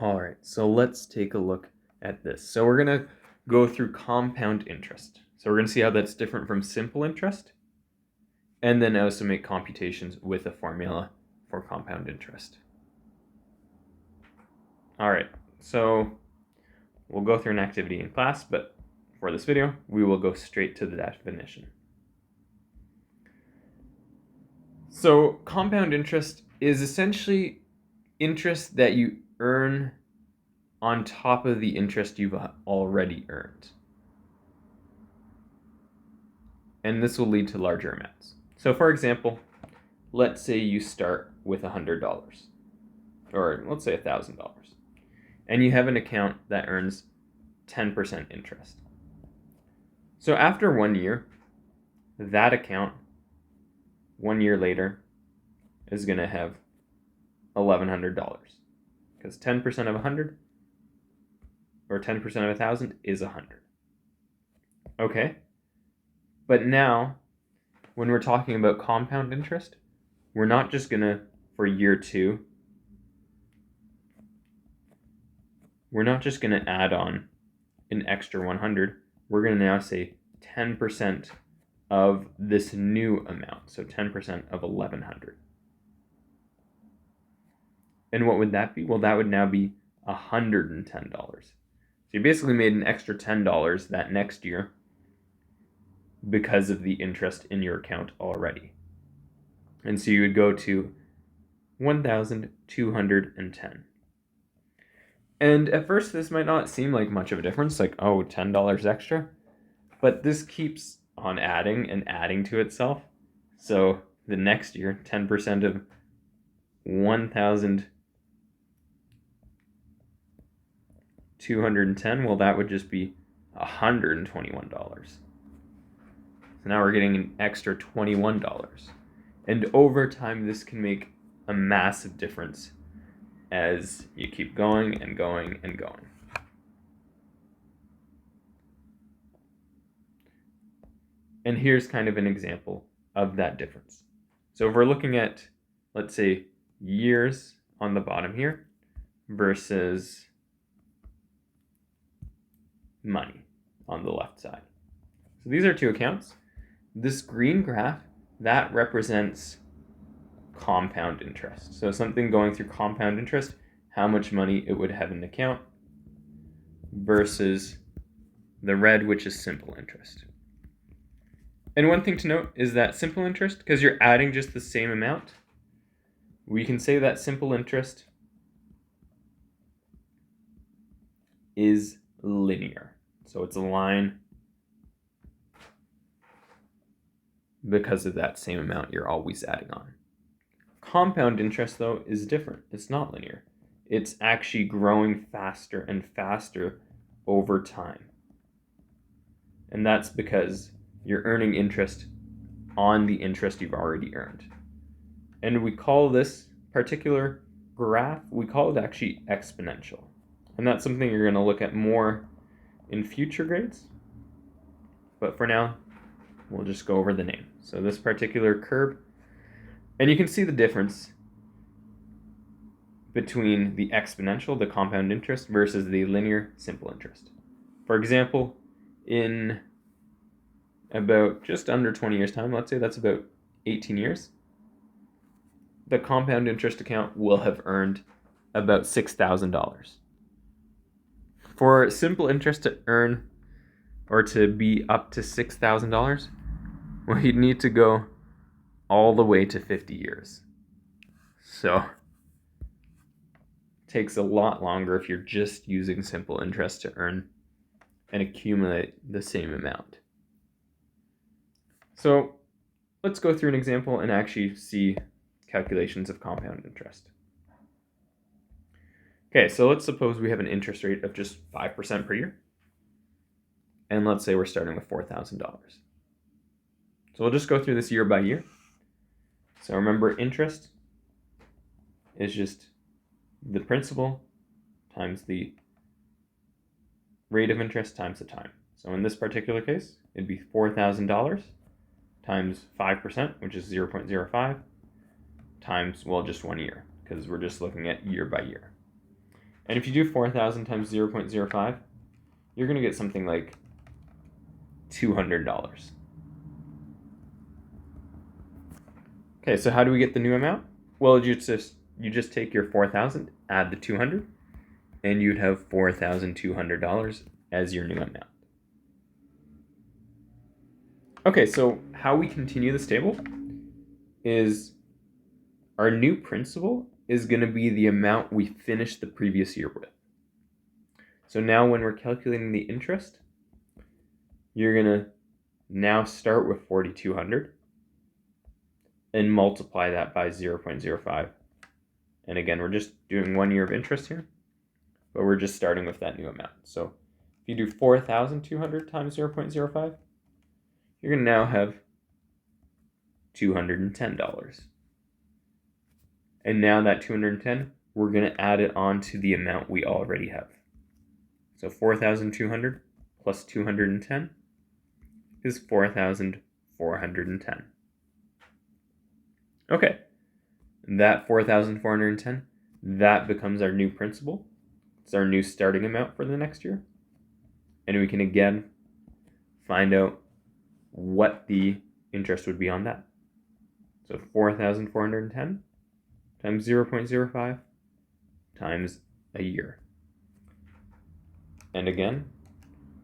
All right, so let's take a look at this. So we're going to go through compound interest. So we're going to see how that's different from simple interest, and then also make computations with a formula for compound interest. All right, so we'll go through an activity in class, but for this video, we will go straight to the definition. So compound interest is essentially interest that you earn on top of the interest you've already earned. And this will lead to larger amounts. So for example, let's say you start with $100, or let's say $1,000, and you have an account that earns 10% interest. So after 1 year, that account 1 year later is going to have $1,100, because 10% of 100 or 10% of 1,000 is 100. Okay? But now, when we're talking about compound interest, we're not just going to, for year 2, we're not just going to add on an extra 100. We're going to now say 10% of this new amount, so 10% of 1,100. And what would that be? Well, that would now be $110. So you basically made an extra $10 that next year because of the interest in your account already. And so you would go to 1,210. And at first, this might not seem like much of a difference, like, oh, $10 extra. But this keeps on adding and adding to itself. So the next year, 10% of 1,210, well, that would just be $121. So now we're getting an extra $21. And over time, this can make a massive difference as you keep going and going and going. And here's kind of an example of that difference. So if we're looking at, let's say, years on the bottom here versus money on the left side. So these are two accounts. This green graph, that represents compound interest. So something going through compound interest, how much money it would have in the account, versus the red, which is simple interest. And one thing to note is that simple interest, because you're adding just the same amount, we can say that simple interest is linear. So it's a line because of that same amount you're always adding on. Compound interest, though, is different. It's not linear. It's actually growing faster and faster over time. And that's because you're earning interest on the interest you've already earned. And we call this particular graph, we call it actually exponential. And that's something you're going to look at more in future grades. But for now, we'll just go over the name. So this particular curve, and you can see the difference between the exponential, the compound interest, versus the linear simple interest. For example, in about just under 20 years' time, let's say that's about 18 years, the compound interest account will have earned about $6,000. For simple interest to earn or to be up to $6,000, well, you'd need to go all the way to 50 years. So it takes a lot longer if you're just using simple interest to earn and accumulate the same amount. So let's go through an example and actually see calculations of compound interest. Okay, so let's suppose we have an interest rate of just 5% per year. And let's say we're starting with $4,000. So we'll just go through this year by year. So remember, interest is just the principal times the rate of interest times the time. So in this particular case, it'd be $4,000 times 5%, which is 0.05, times, well, just 1 year, because we're just looking at year by year. And if you do 4,000 times 0.05, you're going to get something like $200. Okay, so how do we get the new amount? Well, you just take your 4,000, add the 200, and you'd have $4,200 as your new amount. Okay, so how we continue this table is our new principal is going to be the amount we finished the previous year with. So now when we're calculating the interest, you're going to now start with 4,200 and multiply that by 0.05. And again, we're just doing 1 year of interest here, but we're just starting with that new amount. So if you do 4,200 times 0.05, you're going to now have $210. And now that 210, we're going to add it on to the amount we already have. So 4,200 plus 210 is 4,410. Okay, that 4,410, that becomes our new principal. It's our new starting amount for the next year. And we can again find out what the interest would be on that. So 4,410 times 0.05 times a year. And again,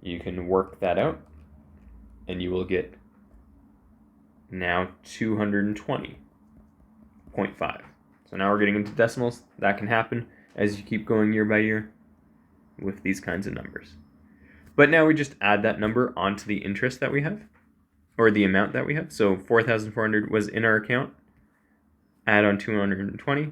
you can work that out and you will get now 220.5. So now we're getting into decimals. That can happen as you keep going year by year with these kinds of numbers. But now we just add that number onto the interest that we have, or the amount that we have. So 4,400 was in our account. Add on 220,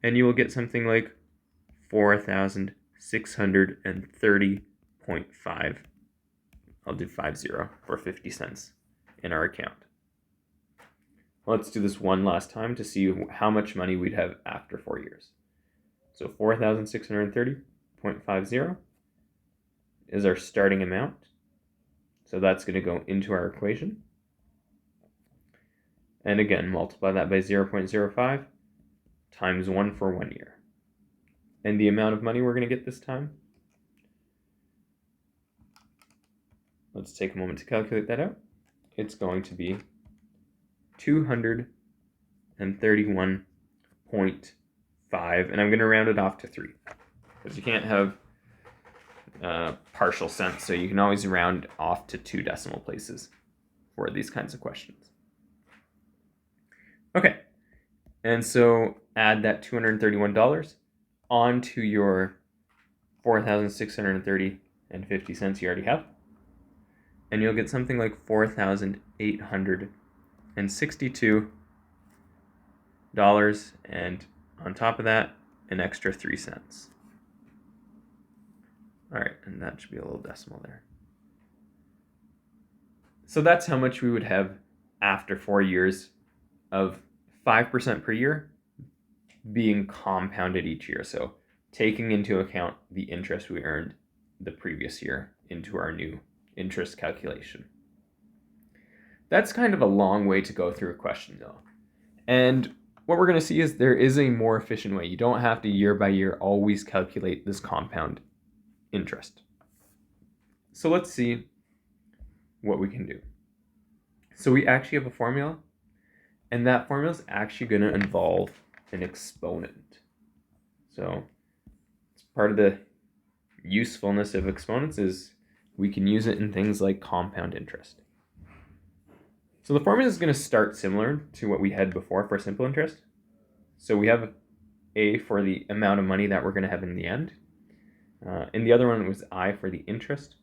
and you will get something like 4,630.5. I'll do 50 for 50 cents in our account. Let's do this one last time to see how much money we'd have after 4 years. So 4,630.50 is our starting amount. So that's going to go into our equation. And again, multiply that by 0.05 times 1 for 1 year. And the amount of money we're going to get this time, let's take a moment to calculate that out. It's going to be 231.5, and I'm going to round it off to 3 because you can't have partial cents, so you can always round off to 2 decimal places for these kinds of questions. Okay, and so add that $231 onto your 4,630.50 cents you already have, and you'll get something like $4,862, and on top of that, an extra 3 cents. All right, and that should be a little decimal there. So that's how much we would have after 4 years of 5% per year being compounded each year. So taking into account the interest we earned the previous year into our new interest calculation. That's kind of a long way to go through a question though. And what we're going to see is there is a more efficient way. You don't have to year by year always calculate this compound interest. So let's see what we can do. So we actually have a formula, and that formula is actually going to involve an exponent. So it's part of the usefulness of exponents is we can use it in things like compound interest. So the formula is going to start similar to what we had before for simple interest. So we have A for the amount of money that we're going to have in the end. And the other one was I for the interest.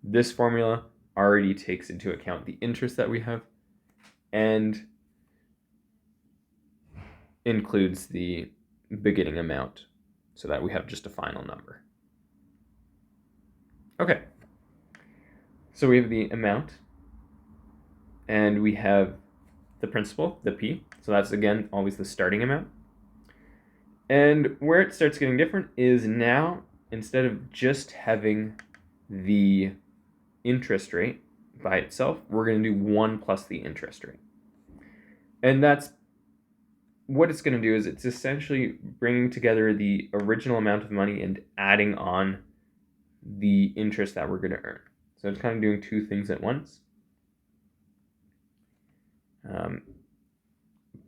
This formula already takes into account the interest that we have and includes the beginning amount so that we have just a final number. Okay, so we have the amount and we have the principal, the P. So that's again always the starting amount. And where it starts getting different is now instead of just having the interest rate by itself, we're going to do 1 plus the interest rate. And that's what it's going to do is it's essentially bringing together the original amount of money and adding on the interest that we're going to earn. So it's kind of doing two things at once.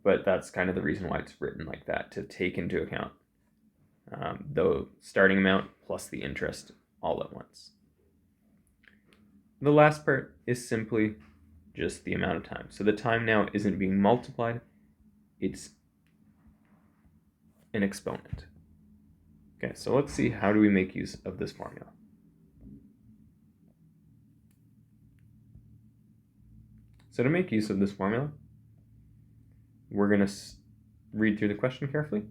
But that's kind of the reason why it's written like that, to take into account the starting amount plus the interest all at once. The last part is simply just the amount of time. So the time now isn't being multiplied, it's an exponent. Okay, so let's see, how do we make use of this formula? So to make use of this formula, we're going to read through the question carefully.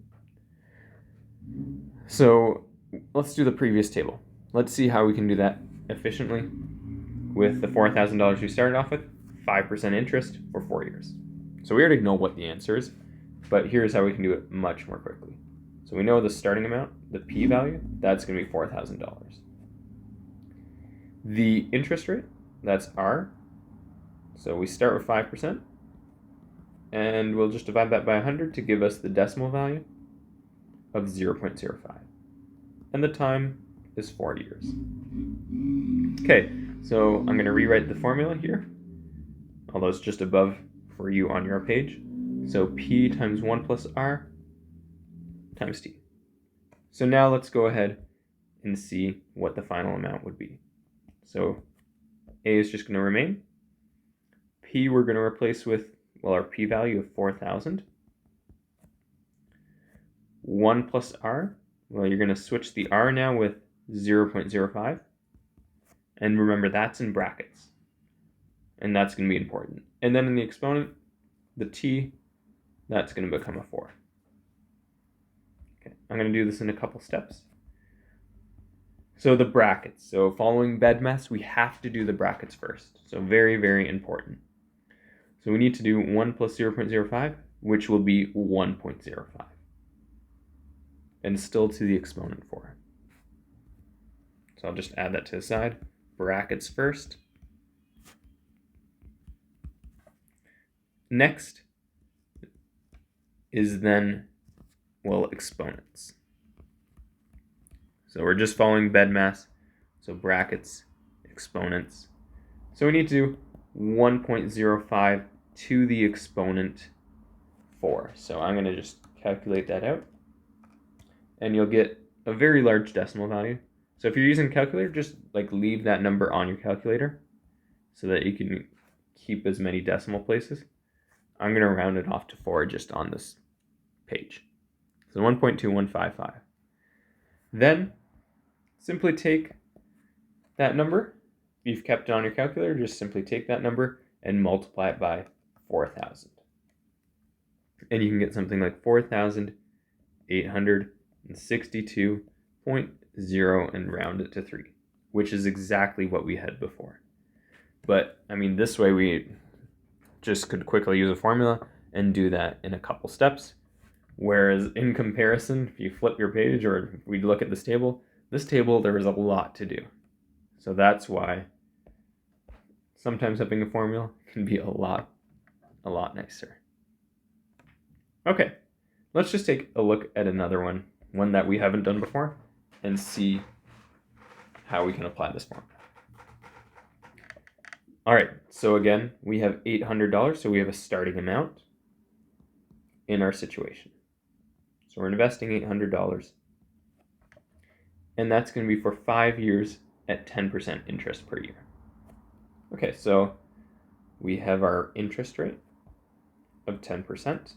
So let's do the previous table. Let's see how we can do that efficiently with the $4,000 we started off with, 5% interest for 4 years. So we already know what the answer is, but here's how we can do it much more quickly. So we know the starting amount, the P value, that's going to be $4,000. The interest rate, that's R. So we start with 5%, and we'll just divide that by 100 to give us the decimal value of 0.05. And the time is 4 years. Okay, so I'm going to rewrite the formula here, although it's just above for you on your page. So P times 1 plus R times T. So now let's go ahead and see what the final amount would be. So A is just going to remain. P we're going to replace with, well, our P value of 4,000. 1 plus R, well, you're going to switch the R now with 0.05. And remember, that's in brackets. And that's going to be important. And then in the exponent, the T, that's going to become a 4. Okay, I'm going to do this in a couple steps. So the brackets. So following BEDMAS, we have to do the brackets first. So very, very important. So we need to do 1 plus 0.05, which will be 1.05. And still to the exponent 4. So I'll just add that to the side. Brackets first. Next is then, well, exponents. So we're just following BEDMAS. So brackets, exponents. So we need to do 1.05 to the exponent 4. So I'm going to just calculate that out. And you'll get a very large decimal value. So if you're using a calculator, just like leave that number on your calculator so that you can keep as many decimal places. I'm going to round it off to 4 just on this page. So 1.2155. Then simply take that number. If you've kept it on your calculator, just simply take that number and multiply it by 4,000. And you can get something like 4,862.0 and round it to 3, which is exactly what we had before. But I mean, this way we just could quickly use a formula and do that in a couple steps. Whereas in comparison, if you flip your page or if we look at this table, there is a lot to do. So that's why sometimes having a formula can be a lot nicer. Okay, let's just take a look at another one that we haven't done before, and see how we can apply this formula. All right, so again, we have $800, so we have a starting amount in our situation. So we're investing $800, and that's going to be for 5 years at 10% interest per year. Okay, so we have our interest rate of 10%,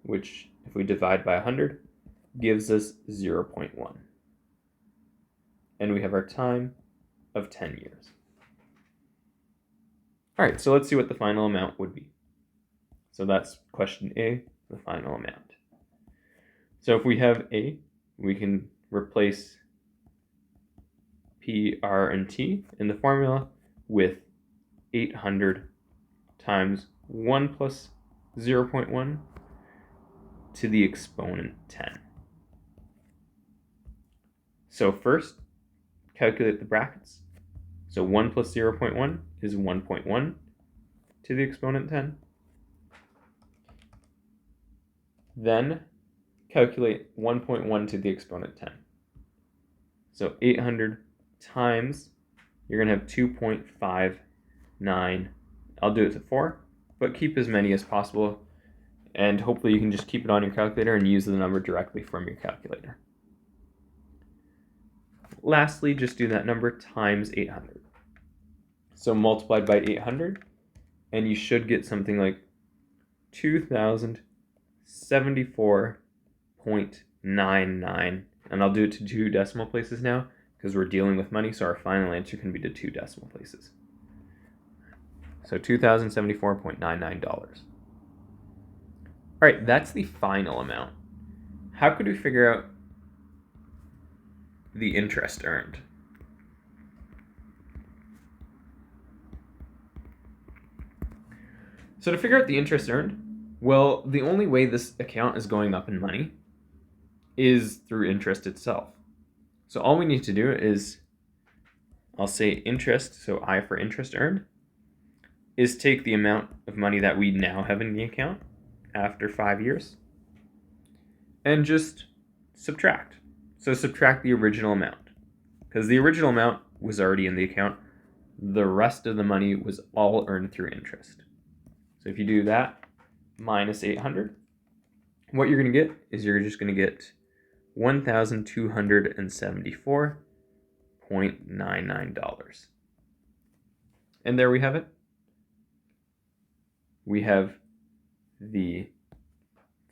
which if we divide by 100 gives us 0.1. And we have our time of 10 years. All right, so let's see what the final amount would be. So that's question A, the final amount. So if we have A, we can replace P, R, and T in the formula with 800 times 1 plus 0.1 to the exponent 10. So first, calculate the brackets. So 1 plus 0.1 is 1.1 to the exponent 10. Then calculate 1.1 to the exponent 10. So 800 times, you're going to have 2.59. I'll do it to 4, but keep as many as possible, and hopefully you can just keep it on your calculator and use the number directly from your calculator. Lastly, just do that number times 800. So multiplied by 800, and you should get something like 2,074.99. And I'll do it to 2 decimal places now because we're dealing with money, so our final answer can be to 2 decimal places. So $2,074.99. All right, that's the final amount. How could we figure out the interest earned? So to figure out the interest earned, well, the only way this account is going up in money is through interest itself. So all we need to do is, I'll say interest, so I for interest earned, is take the amount of money that we now have in the account after 5 years and just subtract. So subtract the original amount, because the original amount was already in the account. The rest of the money was all earned through interest. So if you do that minus 800, what you're going to get is you're just going to get $1,274.99. And there we have it. We have the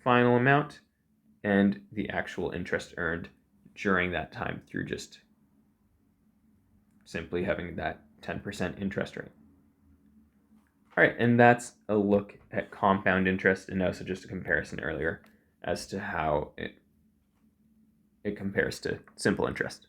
final amount and the actual interest earned during that time through just simply having that 10% interest rate. All right, and that's a look at compound interest and also just a comparison earlier as to how it compares to simple interest.